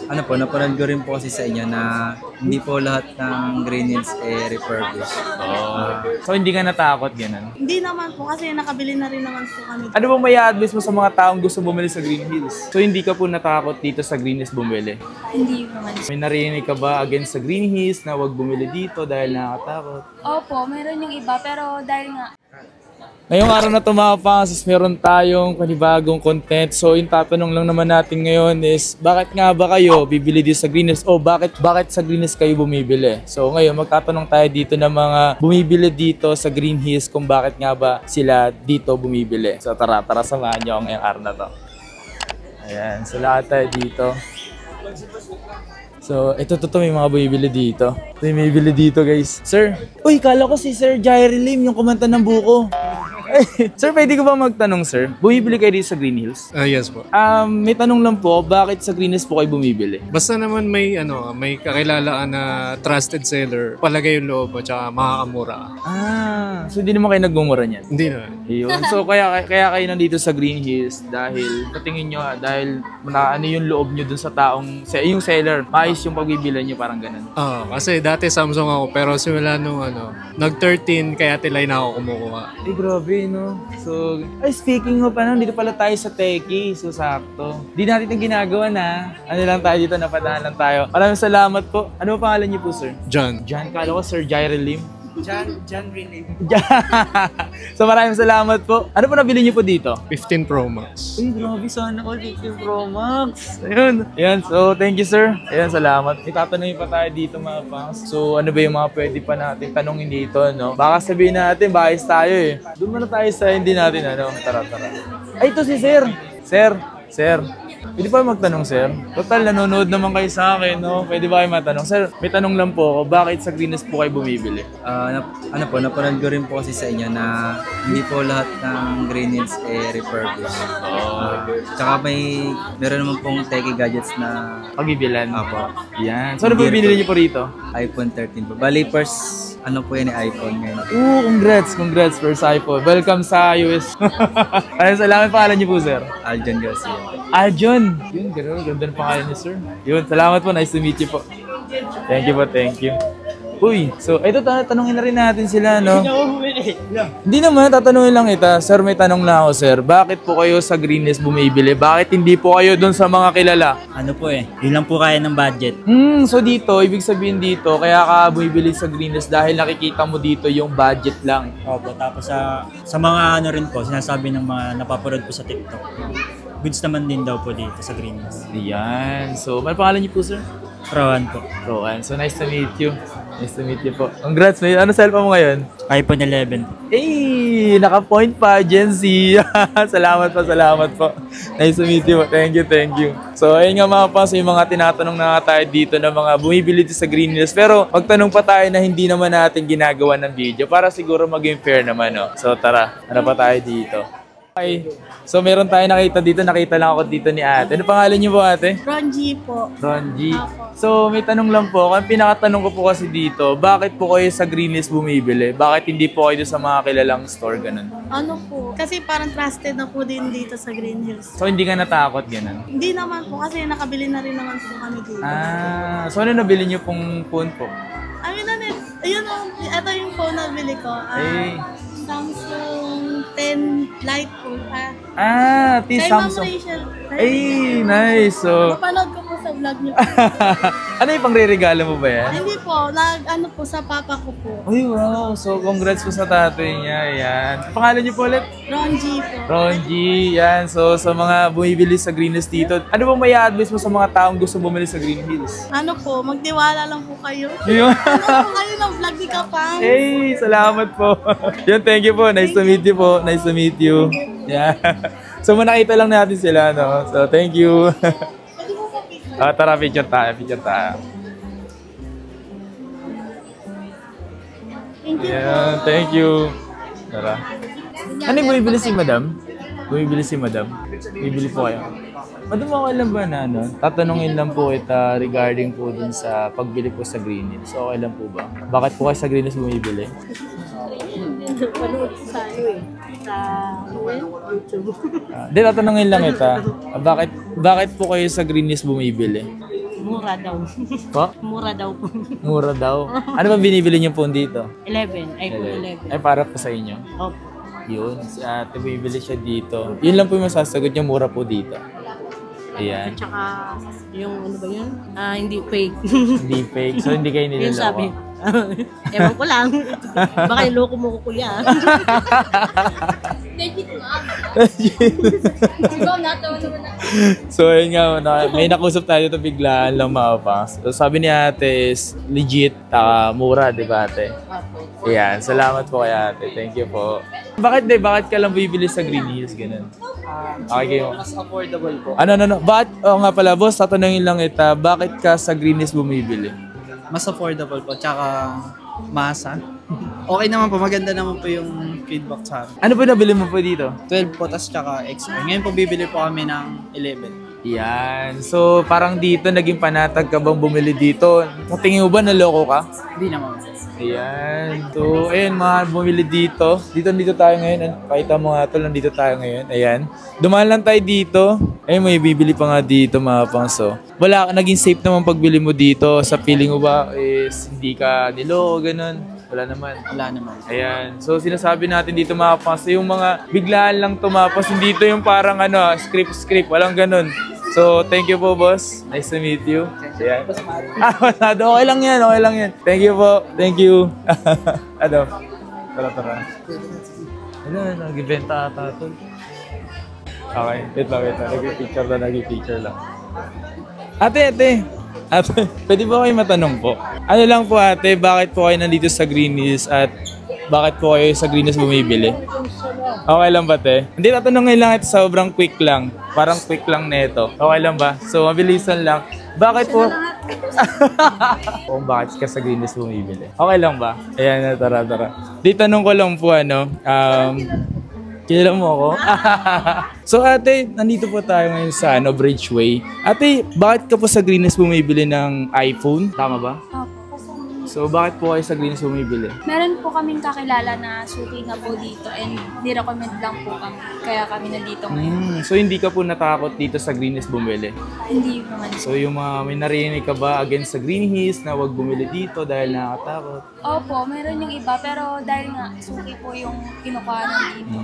Ano po, napanood ko rin po kasi sa inyo na hindi po lahat ng Green Hills refurbished. So hindi ka natakot ganun? Hindi naman po kasi nakabili na rin naman po kami. Ano bang may advice mo sa mga taong gusto bumili sa Green Hills? So hindi ka po natakot dito sa Green Hills bumili? Hindi naman. May narinig ka ba against sa Green Hills na wag bumili dito dahil nakakatakot? Opo, meron yung iba pero dahil nga Ngayong araw na to mga pangasis, meron tayong panibagong content. So yung tatanong lang naman natin ngayon is, bakit nga ba kayo bibili dito sa Green Hills? O bakit sa Green Hills kayo bumibili? So ngayon magtatanong tayo dito ng mga bumibili dito sa Green Hills kung bakit nga ba sila dito bumibili. So tara samahan nyo ang ngayong araw na to. Ayan, so lahat tayo dito. So, ito may mga bumibili dito. Ito yung bumibili dito, guys. Sir, uy, kala ko si Sir Jairi Lim, yung kumanta ng buko. Sir, pwede ko ba magtanong, sir? Bumibili kayo dito sa Green Hills? Yes po. May tanong lang po, bakit sa Green Hills po kayo bumibili? Basta naman may may kakilala ka na trusted seller, palagay yung loob mo, tsaka makakamura ka. So hindi naman kayo nagmumura niyan? Hindi na. Ayun. So kaya kayo nandito sa Green Hills dahil patingin nyo dahil ano yung loob nyo dun sa taong, yung seller, maayos yung pagbibilan nyo, parang ganun. Kasi dati Samsung ako, pero simula nung nag-13, kaya tilay na ako kumukuha. Ay, grabe, no? So, speaking of, dito pala tayo sa Techie. So, sakto. Di natin itong ginagawa na. Ano lang tayo dito, napadaan lang tayo. Maraming salamat po. Ano pa pangalan niyo po, sir? John. John, kala ko, Sir Jairi Lim. John Riley. So, maraming salamat po. Ano po nabili niyo po dito? 15 Pro Max. Ay, grabe, sana all 15 Pro Max. Ayun. So, thank you, sir. Ayun, salamat. Itatanungin pa tayo dito, mga pangs. So, ano ba yung mga pwede pa natin tanongin dito, no? Baka sabihin natin, bias tayo eh. Doon muna tayo sa hindi natin, Tara. Ay, ito si sir. Sir. Pwede ba magtanong, sir? Total, nanonood naman kayo sa akin, no? Pwede ba kayo matanong? Sir, may tanong lang po ako, bakit sa Green Hills po kayo bumibili? Napanood ko rin po kasi sa inyo na hindi po lahat ng Green Hills refurbished. Tsaka meron naman pong techie gadgets na Pagbibilan? Apo. Yan. So, ano po binili niyo po rito? iPhone 13 po. Bali, first po yan iPhone ngayon. Congrats first iPhone. Welcome sa US. Ayun, salamat, pangalan niyo po, sir. Aljon Garcia. Aljon! Yun, ganda ng pangalan niyo, sir. Yun, salamat po. Nice to meet you po. Thank you po, thank you. Uy, so ito tanungin na rin natin sila, no? Hindi naman, tatanungin lang ita. Sir, may tanong lang ako, sir. Bakit po kayo sa Green Hills bumibili? Bakit hindi po kayo doon sa mga kilala? Yun lang po kaya ng budget. So dito, ibig sabihin dito, kaya ka bumibili sa Green Hills dahil nakikita mo dito yung budget lang. Opo, tapos sa mga rin po, sinasabi ng mga napapanood po sa TikTok. Goods naman din daw po dito sa Green Hills. Yan. So, may pangalan niyo po, sir? Rowan po. Rowan. So, nice to meet you. Nice to meet you po. Congrats. Ano cellphone mo ngayon? iPhone 11. Hey! Naka-point pa, Gen Z. Salamat po. Nice to meet you po. Thank you. So, ayun nga mga pas, yung mga tinatanong na tayo dito na mga bumibili dito sa Green Hills. Pero, magtanong pa tayo na hindi naman natin ginagawa ng video para siguro maging fair naman, no? So, tara. Ano pa tayo dito? Okay. So, meron tayo nakita dito. Nakita lang ako dito ni ate. Ano pangalan niyo po, ate? Ronji po. Ronji. So, may tanong lang po. Ang pinakatanong ko po kasi dito, bakit po kayo sa Green Hills bumibili? Bakit hindi po kayo sa mga kilalang store, ganun? Ano po? Kasi parang trusted na po din dito sa Green Hills. So, hindi ka natakot, ganun? Hindi naman po kasi nakabili na rin naman po kami dito. So ano nabili niyo pong phone po? Ito yung phone na bili ko. Samsung 10 Lite po. Samsung. Rachel. Nice. So, napanood ko po sa vlog niyo. ano yung pangre-regalo mo ba yan? Hindi po, sa papa ko po. Ay, wow. So, congrats po sa tatay niya. Yan. Pangalan niyo po ulit? Ronji po. Ronji. Yan. So, sa mga bumibili sa Green Hills dito, ano bang may advice mo sa mga taong gusto bumili sa Green Hills? Magtiwala lang po kayo. Yun. Po kayo ng vlog ni Kapang. Hey, salamat po. Yun, thank you po. Nice to meet you po. Nice to meet you. Yeah. So, nakita lang natin sila, no? So, thank you. Tara, picture tayo. Thank you Yeah, thank you. Tara. Ano yung bumibili si madam? Bibili po kayo. Madam, okay lang ba na, tatanungin lang po kita regarding po dun sa pagbili po sa Green Hills. So, okay lang po ba? Bakit po kayo sa Green Hills bumibili? Panood sa YouTube. Tatanungin lang kita. Bakit po kayo sa Green Hills bumibili? Mura daw. Po? Mura daw po. Mura daw. Ano ba binibili niyo po dito? 11. iPhone 11. Ay, para po sa inyo. Opo. Yun, si ate bibili siya dito. Yun lang po yung masasagot niya, mura po dito. Ayan. At saka, yung ano ba yun? Hindi fake. Hindi fake, so hindi kayo Yung sabi. niloloko. Ewan ko lang. Baka iloko mo ko kuya. So ayun nga, may nakusap tayo ito biglaan lang mapapas. So sabi ni ate is legit, mura, di ba ate? Ayan, salamat po kay ate. Thank you po. Bakit ka lang bibili sa Green Hills, ganun? Okay kayo. Mas affordable po. Ano, bakit, nga pala boss, tatanungin lang kita, bakit ka sa Green Hills bumibili? Mas affordable po, tsaka masa. Okay naman po, maganda naman po yung feedback sa amin. Ano po nabili mo po dito? 12 po, tas tsaka XR. Ngayon po bibili po kami ng 11. Yan. So, parang dito, naging panatag ka bang bumili dito? Sa tingin mo ba, naloko ka? Hindi naman. Ayan. So, ayun, mga bumili dito. Dito tayo ngayon. Pakita mo nga ito, nandito tayo ngayon. Ayan. Dumaan lang tayo dito. Ayun, may bibili pa nga dito, mga pangso. Wala, naging safe naman pagbili mo dito. Sa feeling mo ba, is hindi ka niloko, ganun? Wala naman. Wala naman. Ayan. So, sinasabi natin dito, mga pangso, yung mga biglaan lang tumapos. Hindi ito yung parang script. Walang ganun. So, thank you po, boss. Nice to meet you. Ayan. Masado. Okay lang yan. Thank you po. Thank you. Tara. Ano, nag-ibenta ata ito. Okay, wait lang. Nag-picture lang. Ate, pwede ba kayo matanong po? Ano lang po ate, bakit po kayo nandito sa Green Hills at bakit po kayo sa Green Hills bumibili? Okay lang ba, te? Hindi, tatanungin lang ito, sobrang quick lang. Parang quick lang nito. Okay lang ba? So, mabilisan lang. Bakit po? Kung bakit ka sa Green Hills bumibili? Okay lang ba? Ayan, tara. Di tanong ko lang po, kilala mo ako? So ate, nandito po tayo ngayon sa Bridgeway. Ate, bakit ka po sa Green Hills bumibili ng iPhone? Tama ba? Opo. So bakit po kayo sa Green Hills bumibili? Meron po kaming kakilala na suki na po dito and ni-recommend lang po kami. Kaya kami nandito ngayon. So hindi ka po natakot dito sa Green Hills bumili? Hindi naman. So yung may narinig ka ba against sa Green Hills na wag bumili dito dahil nakakatakot? Opo, meron yung iba pero dahil nga suki po yung kinukuha ng dito.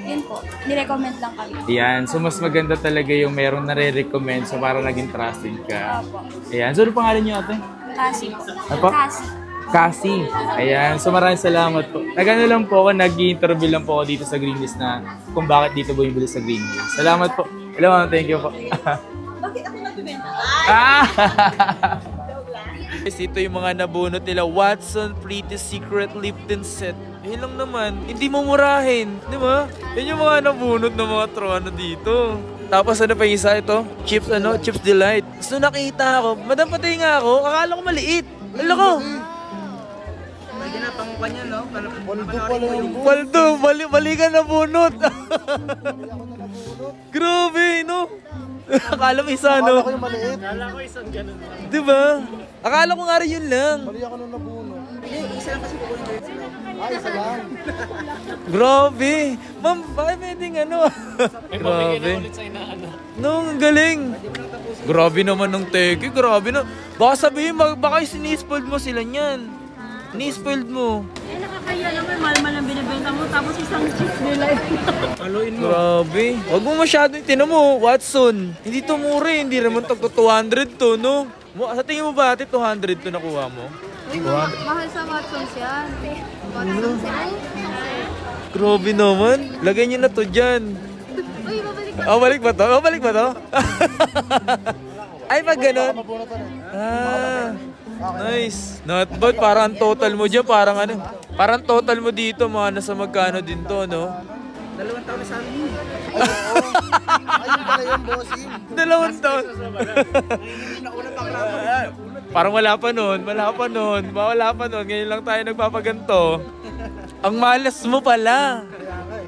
Yun po, ni-recommend lang kami. Ayan, so mas maganda talaga yung meron nare-recommend so para naging trusted ka. Opo. Ayan, so ano pangalan niyo ate? Kasi po. Apa? Kasi. Cassie. Ayan. So maraming salamat po. Nagano lang po ako, nag-interview lang po ako dito sa Green Hills na kung bakit dito bumibili sa Green Hills. Salamat po. Hello ma'am, thank you po. Bakit ako nagbibenta? Guys, ito yung mga nabunot nila. Watson Pretty Secret Lipton Set. Yun lang naman. Hindi mo murahin. Di ba? Yun yung mga nabunot ng mga trono dito. Tapos ano pa yung isa ito? Chips Delight. So nakita ako, madam patay nga ako, akala ko maliit. Ala ko. Pwede na pangukan niya, no? Paldo, mali ka nabunot. Grabe, no? Akala mo isa, no? Akala ko yung maliit. Kala ko isang ganun. Diba? Akala ko nga rin yun lang. Mali ako nung nabuno. Isa lang kasi kukunin ko yun. Ay, isa lang. Grabe. Ma'am, bakit pwedeng Grabe. No, ang galing. Grabe naman ng teke. Grabe na. Baka sabihin, baka sinispoiled mo sila niyan. Ni-spoiled mo. Nakakaya naman, mahal-mahal ang binibenta mo, tapos isang chips nila. Paluin mo. Grabe. Huwag mo masyadong tinan mo, Watson. Hindi to mura, hindi naman tagto 200 to, no? Sa tingin mo ba ate, 200 to nakuha mo? Mahal sa Watsons yan. Watsons yan. Grabe naman. Lagay niyo na to dyan. Uy, babalik. Balik ba to? Balik ba to? Ay, pag ganun. Nice. Not bad. Parang total mo dyan. Parang total mo dito. Mga nasa magkano din to, no? 2 taon na sa amin. Ayun pala yung bossing. 2 taon. Parang wala pa nun. Ngayon lang tayo nagpapaganto. Ang malas mo pala.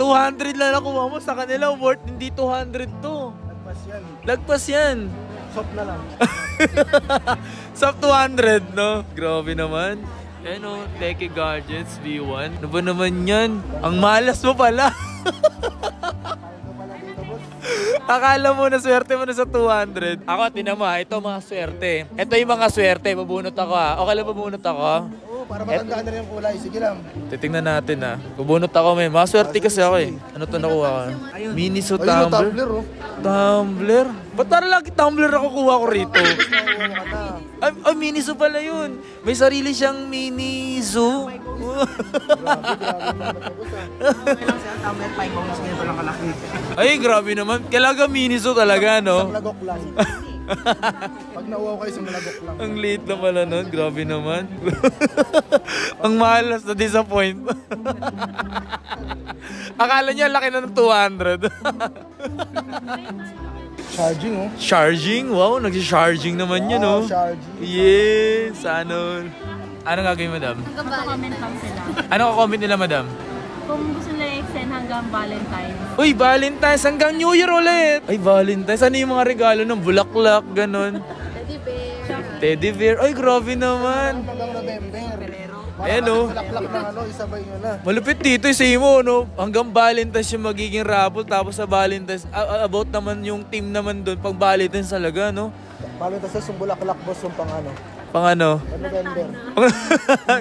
200 lang nakuha mo. Sa kanila, worth hindi 200 to. Lagpas yan. Shop na lang. Sub 200, no? Grabe naman. Ano, Teki Gadgets V1. Ano ba naman yan? Ang malas mo pala. Akala mo na swerte mo na sa 200. Ako, tinan mo ha, ito mga swerte. Ito yung mga swerte, babunot ako ha. Okay lang babunot ako? Oo, para matandaan na rin yung kulay. Sige lang. Titingnan natin ha. Babunot ako may. Mga swerte kasi ako eh. Ano to nakuha ko? Miniso Ayun yung tumbler. tumbler, oh. Tumbler? Ba't parang lagi tumbler ako kuha ko rito? Nakuha ka na. Ay, miniso pala yun. May sarili siyang miniso. Ay, grabe naman. Kailangan miniso talaga, Isang no? lagok lang. Pag nauwaw kayo, isang lagok lang. Ang liit na pala nun. Grabe naman. Ang mahal na disappoint. Akala niya laki na ng 200. Charging, oh. Charging? Wow, nag-charging naman yun, Wow, oh. charging. Yes, ano? Ano gagawin, madam? Magko-comment lang sila. Ano ka-comment nila, madam? Kung gusto nila i-extend hanggang Valentine's. Uy, Valentine's hanggang New Year ulit. Ay, Valentine's. Ano yung mga regalo ng bulaklak, ganun? Teddy bear. Teddy bear. Ay, grabe naman. Hanggang November. Ayan, oh. Balaklak ng ano, isabay nyo na. Malupit dito, isay mo, no? Hanggang Valentine's yung magiging raffle. Tapos sa Valentine's, about naman yung team naman doon. Pag Valentine's talaga, no? Valentine's yung bulaklak, boss, yung pang ano. Pang ano? November.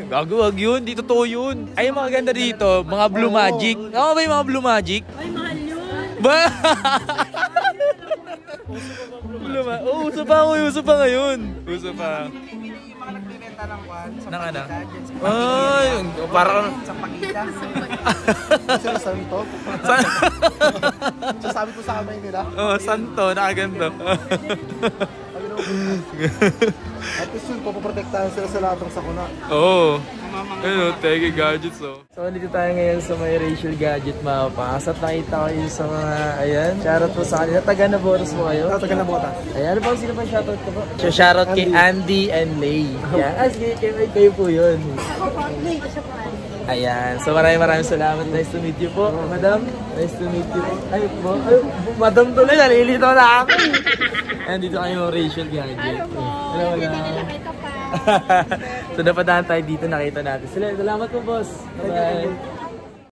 Gago, wag yun. Di totoo yun. Ay, yung mga ganda dito. Mga Blue Magic. Ano ba yung mga Blue Magic? Ay, mahal yun. Ba? Uso pa ngayon. Uso pa. Nang ano? Ay, parang... Sila santo. Sasabi ko sa kamay nila. Oh, santo, nakaganto. At least yun, papaprotektahan sila sa lahat ng sakuna. Oo. Ano, tege gadgets, oh. So, dito tayo ngayon sa may Rachel Gadget Mapas. At nakita ko yung sa mga, ayan, shoutout po sa kanila. Taga na bonus mo kayo? Tagal na bota. Ayan, ano ba? Sino ba shoutout ko po? Shoutout kay Andy and Lay. Ayan, sige, kayo po yun. Ayan, so maraming salamat. Nice to meet you po, madam. Nice to meet you po. Ay, po. Ay, madam tuloy, nalilito na ako. Ayan, dito kayo Rachel Gadget. Hello po. Hello, madam. So napadaan tayo dito, nakita natin sila. Salamat po, boss. Bye-bye.